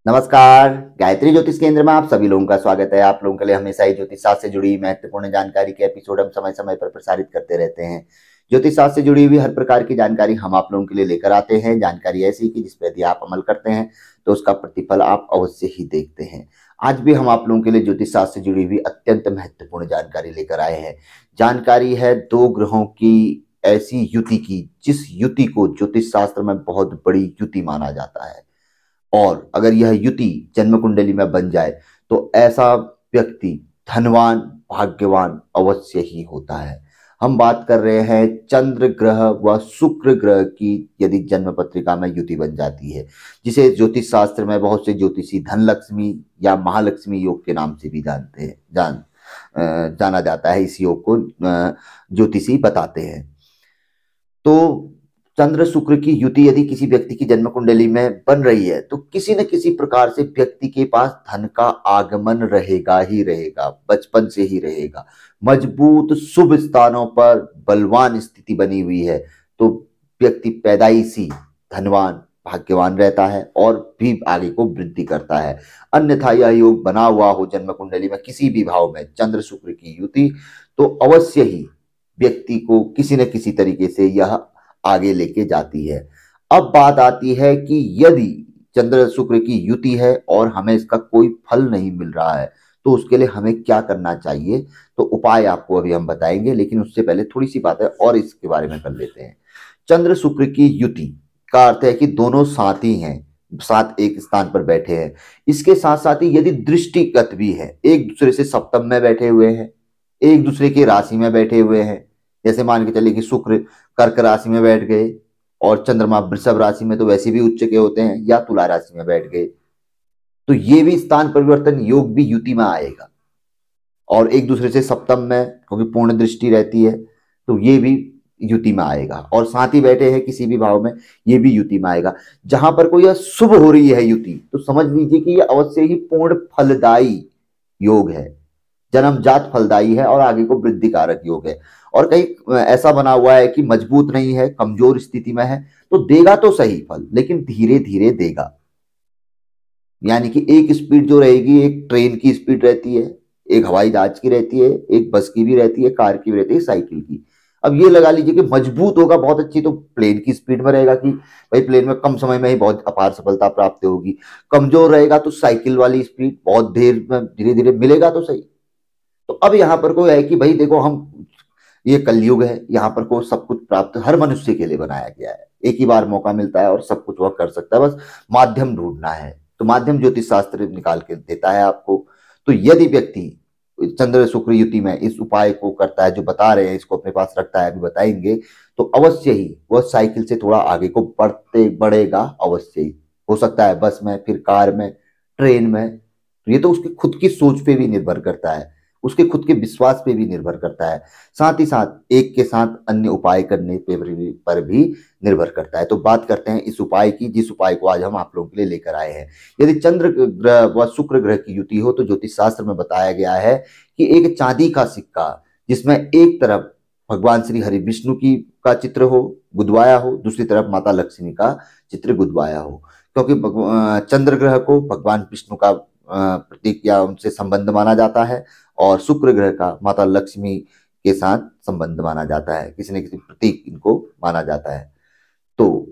नमस्कार। गायत्री ज्योतिष केंद्र में आप सभी लोगों का स्वागत है। आप लोगों के लिए हमेशा ही ज्योतिष शास्त्र से जुड़ी महत्वपूर्ण जानकारी के एपिसोड हम समय समय पर प्रसारित करते रहते हैं। ज्योतिष शास्त्र से जुड़ी हुई हर प्रकार की जानकारी हम आप लोगों के लिए लेकर आते हैं। जानकारी ऐसी कि जिस पर यदि आप अमल करते हैं तो उसका प्रतिफल आप अवश्य ही देखते हैं। आज भी हम आप लोगों के लिए ज्योतिष शास्त्र से जुड़ी हुई अत्यंत महत्वपूर्ण जानकारी लेकर आए हैं। जानकारी है दो ग्रहों की ऐसी युति की जिस युति को ज्योतिष शास्त्र में बहुत बड़ी युति माना जाता है, और अगर यह युति जन्म कुंडली में बन जाए तो ऐसा व्यक्ति धनवान भाग्यवान अवश्य ही होता है। हम बात कर रहे हैं चंद्र ग्रह व शुक्र ग्रह की यदि जन्म पत्रिका में युति बन जाती है, जिसे ज्योतिष शास्त्र में बहुत से ज्योतिषी धनलक्ष्मी या महालक्ष्मी योग के नाम से भी जानते हैं जाना जाता है। इस योग को ज्योतिषी बताते हैं। तो चंद्र शुक्र की युति यदि किसी व्यक्ति की जन्म कुंडली में बन रही है तो किसी न किसी प्रकार से व्यक्ति के पास धन का आगमन रहेगा ही रहेगा, बचपन से ही रहेगा। मजबूत शुभ स्थानों पर बलवान स्थिति बनी हुई है तो व्यक्ति पैदाइशी धनवान भाग्यवान रहता है और भी आगे को वृद्धि करता है। अन्यथा यह योग बना हुआ हो जन्म कुंडली में किसी भी भाव में चंद्र शुक्र की युति, तो अवश्य ही व्यक्ति को किसी न किसी तरीके से यह आगे लेके जाती है। अब बात आती है कि यदि चंद्र शुक्र की युति है और हमें इसका कोई फल नहीं मिल रहा है तो उसके लिए हमें क्या करना चाहिए, तो उपाय आपको अभी हम बताएंगे, लेकिन उससे पहले थोड़ी सी बातें और इसके बारे में कर लेते हैं। चंद्र शुक्र की युति का अर्थ है कि दोनों साथी हैं, साथ एक स्थान पर बैठे हैं। इसके साथ साथ ही यदि दृष्टिगत भी है, एक दूसरे से सप्तम में बैठे हुए हैं, एक दूसरे की राशि में बैठे हुए हैं। जैसे मान के चलिए कि शुक्र कर्क राशि में बैठ गए और चंद्रमा वृषभ राशि में तो वैसे भी उच्च के होते हैं, या तुला राशि में बैठ गए, तो ये भी स्थान परिवर्तन योग भी युति में आएगा। और एक दूसरे से सप्तम में, क्योंकि पूर्ण दृष्टि रहती है, तो ये भी युति में आएगा। और साथ ही बैठे हैं किसी भी भाव में, ये भी युति में आएगा। जहां पर कोई यह शुभ हो रही है युति, तो समझ लीजिए कि यह अवश्य ही पूर्ण फलदायी योग है, जन्मजात फलदायी है और आगे को वृद्धि कारक योग है। और कहीं ऐसा बना हुआ है कि मजबूत नहीं है, कमजोर स्थिति में है, तो देगा तो सही फल, लेकिन धीरे धीरे देगा। यानी कि एक स्पीड जो रहेगी, एक ट्रेन की स्पीड रहती है, एक हवाई जहाज की रहती है, एक बस की भी रहती है, कार की भी रहती है, साइकिल की। अब ये लगा लीजिए कि मजबूत होगा बहुत अच्छी तो प्लेन की स्पीड में रहेगा कि भाई प्लेन में कम समय में ही बहुत अपार सफलता प्राप्त होगी। कमजोर रहेगा तो साइकिल वाली स्पीड बहुत देर में धीरे धीरे मिलेगा तो सही। तो अब यहाँ पर कोई है कि भाई देखो, हम ये कलयुग है, यहाँ पर को सब कुछ प्राप्त हर मनुष्य के लिए बनाया गया है। एक ही बार मौका मिलता है और सब कुछ वह कर सकता है, बस माध्यम ढूंढना है। तो माध्यम ज्योतिष शास्त्र निकाल के देता है आपको। तो यदि व्यक्ति चंद्र शुक्र युति में इस उपाय को करता है, जो बता रहे हैं, इसको अपने पास रखता है, अभी बताएंगे, तो अवश्य ही वह साइकिल से थोड़ा आगे को बढ़ेगा। अवश्य ही हो सकता है बस में, फिर कार में, ट्रेन में। तो ये तो उसकी खुद की सोच पे भी निर्भर करता है, उसके खुद के विश्वास पे भी निर्भर करता है, साथ ही साथ एक के साथ अन्य उपाय करने पर भी निर्भर करता है। तो बात करते हैं इस उपाय की, जिस उपाय को आज हम आप लोगों के लिए लेकर आए हैं। यदि चंद्र ग्रह व शुक्र ग्रह की युति हो तो ज्योतिष शास्त्र में बताया गया है कि एक चांदी का सिक्का, जिसमें एक तरफ भगवान श्री हरि विष्णु की का चित्र हो गुदवाया हो, दूसरी तरफ माता लक्ष्मी का चित्र गुदवाया हो। क्योंकि चंद्र ग्रह को भगवान विष्णु का प्रतीक या उनसे संबंध माना जाता है, और शुक्र ग्रह का माता लक्ष्मी के साथ संबंध माना जाता है, किसी न किसी प्रतीक इनको माना जाता है। तो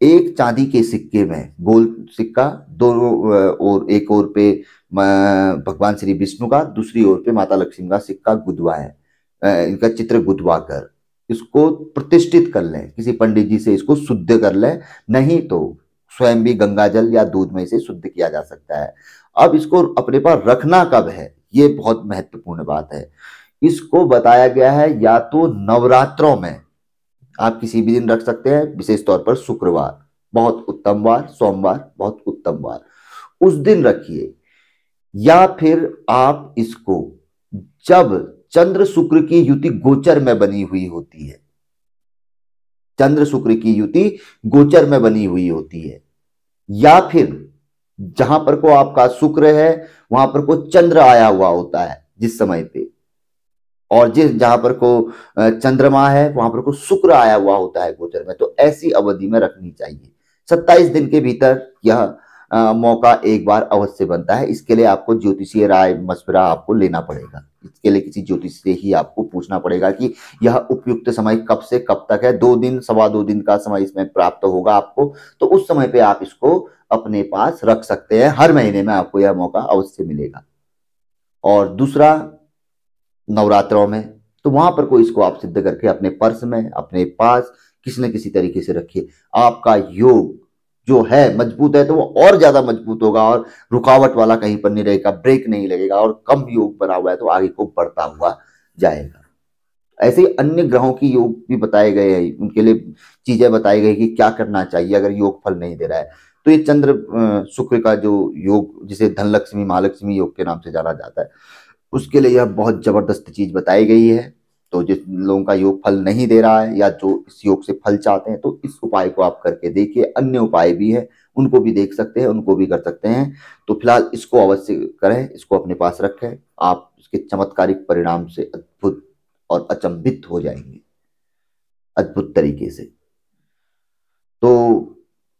एक चांदी के सिक्के में, गोल सिक्का, दोनों और एक ओर पे भगवान श्री विष्णु का, दूसरी ओर पे माता लक्ष्मी का सिक्का गुदवा है, इनका चित्र गुदवा कर इसको प्रतिष्ठित कर लें, किसी पंडित जी से इसको शुद्ध कर लें, नहीं तो स्वयं भी गंगा जल या दूध में इसे शुद्ध किया जा सकता है। अब इसको अपने पास रखना कब है, ये बहुत महत्वपूर्ण बात है। इसको बताया गया है या तो नवरात्रों में, आप किसी भी दिन रख सकते हैं, विशेष तौर पर शुक्रवार बहुत उत्तम वार, सोमवार बहुत उत्तम वार, उस दिन रखिए। या फिर आप इसको जब चंद्र शुक्र की युति गोचर में बनी हुई होती है, चंद्र शुक्र की युति गोचर में बनी हुई होती है, या फिर जहां पर को आपका शुक्र है वहां पर को चंद्र आया हुआ होता है जिस समय पे, और जिस जहां पर को चंद्रमा है वहां पर को शुक्र आया हुआ होता है गोचर में, तो ऐसी अवधि में रखनी चाहिए। 27 दिन के भीतर यह मौका एक बार अवश्य बनता है। इसके लिए आपको ज्योतिषीय राय मशविरा आपको लेना पड़ेगा। इसके लिए किसी ज्योतिष से ही आपको पूछना पड़ेगा कि यह उपयुक्त समय कब से कब तक है। 2 दिन, सवा 2 दिन का समय इसमें प्राप्त होगा आपको, तो उस समय पे आप इसको अपने पास रख सकते हैं। हर महीने में आपको यह मौका अवश्य मिलेगा। और दूसरा, नवरात्रों में, तो वहां पर कोई इसको आप सिद्ध करके अपने पर्स में, अपने पास किसी न किसी तरीके से रखिए। आपका योग जो है मजबूत है, तो वो और ज्यादा मजबूत होगा और रुकावट वाला कहीं पर नहीं रहेगा, ब्रेक नहीं लगेगा, और कम योग बना हुआ है तो आगे को बढ़ता हुआ जाएगा। ऐसे ही अन्य ग्रहों की योग भी बताए गए हैं, उनके लिए चीजें बताई गई कि क्या करना चाहिए अगर योग फल नहीं दे रहा है। तो ये चंद्र शुक्र का जो योग, जिसे धनलक्ष्मी महालक्ष्मी योग के नाम से जाना जाता है, उसके लिए यह बहुत जबरदस्त चीज बताई गई है। तो जिन लोगों का योग फल नहीं दे रहा है या जो इस योग से फल चाहते हैं, तो इस उपाय को आप करके देखिए। अन्य उपाय भी है, उनको भी देख सकते हैं, उनको भी कर सकते हैं। तो फिलहाल इसको अवश्य करें, इसको अपने पास रखें। आप इसके चमत्कारिक परिणाम से अद्भुत और अचंभित हो जाएंगे, अद्भुत तरीके से। तो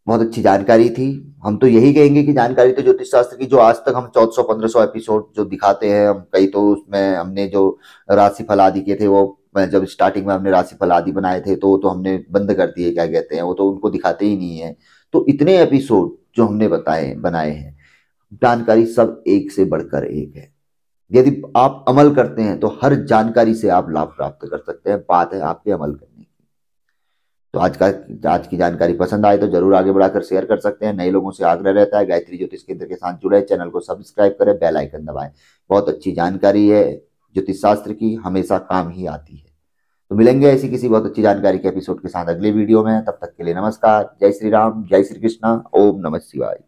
बहुत अच्छी जानकारी थी। हम तो यही कहेंगे कि जानकारी तो ज्योतिष शास्त्र की, जो आज तक हम 1400-1500 एपिसोड जो दिखाते हैं हम, कई तो उसमें हमने जो राशिफल आदि के थे, वो जब स्टार्टिंग में हमने राशिफल आदि बनाए थे तो हमने बंद कर दिए, क्या कहते हैं, वो तो उनको दिखाते ही नहीं है। तो इतने एपिसोड जो हमने बनाए हैं, जानकारी सब एक से बढ़कर एक है। यदि आप अमल करते हैं तो हर जानकारी से आप लाभ प्राप्त कर सकते हैं। बात है आपके अमल करने की। तो आज की जानकारी पसंद आए तो जरूर आगे बढ़ाकर शेयर कर सकते हैं। नए लोगों से आग्रह रहता है, गायत्री ज्योतिष केंद्र के साथ जुड़े, चैनल को सब्सक्राइब करें, बेल आइकन दबाएं। बहुत अच्छी जानकारी है ज्योतिष शास्त्र की, हमेशा काम ही आती है। तो मिलेंगे ऐसी किसी बहुत अच्छी जानकारी के एपिसोड के साथ अगले वीडियो में। तब तक के लिए नमस्कार, जय श्री राम, जय श्री कृष्णा, ओम नमः शिवाय।